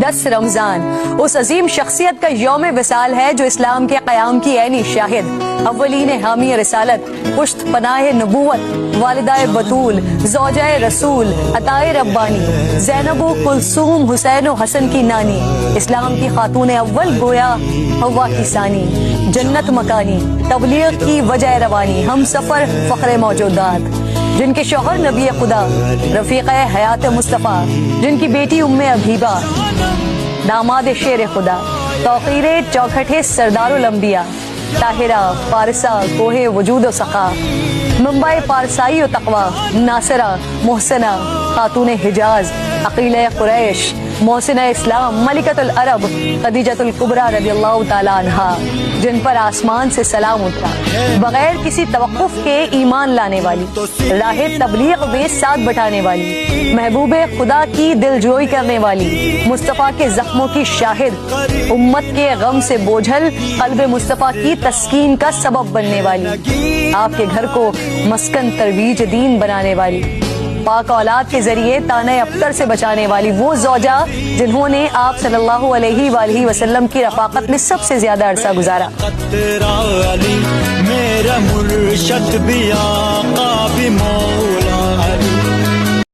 10 رمضان اس عظیم شخصیت کا یوم وصال ہے جو اسلام کے قیام کی عینی شاہد، اولین حامی رسالت، پشت پناہ نبوت، والدہ بطول، زوجہ رسول، عطائے ربانی، زینب و کلثوم حسین و حسن کی نانی، اسلام کی خاتون اول گویا حوا کی ثانی، جنت مکانی، تبلیغ کی وجہ روانی، ہم سفر فخر موجودات، جن کے شوہر نبی خدا، رفیق حیات مصطفیٰ، جن کی بیٹی ام حبیبہ، داماد شیر خدا، توقیر چوکھٹے سردار الانبیاء، طاہرہ فارسہ کوہ وجود و سخا، منبع پارسائی و تقوی، ناصرہ محسنہ خاتون حجاز، عقیلہ قریش، محسنہ اسلام، ملکۃ العرب، خدیجۃ الکبریٰ رضی اللہ تعالی عنہا، جن پر آسمان سے سلام اترا، بغیر کسی توقف کے ایمان لانے والی، راہ تبلیغ میں ساتھ بٹانے والی، محبوب خدا کی دل جوئی کرنے والی، مصطفیٰ کے زخموں کی شاہد، امت کے غم سے بوجھل قلب مصطفیٰ کی تسکین کا سبب بننے والی، آپ کے گھر کو مسکن ترویج دین بنانے والی، پاک اولاد کے ذریعے تانہ ابتر سے بچانے والی وہ زوجہ جنہوں نے آپ صلی اللہ علیہ وآلہ وسلم کی رفاقت میں سب سے زیادہ عرصہ گزارا۔ میرا مرشد بھی آقا بھی مولا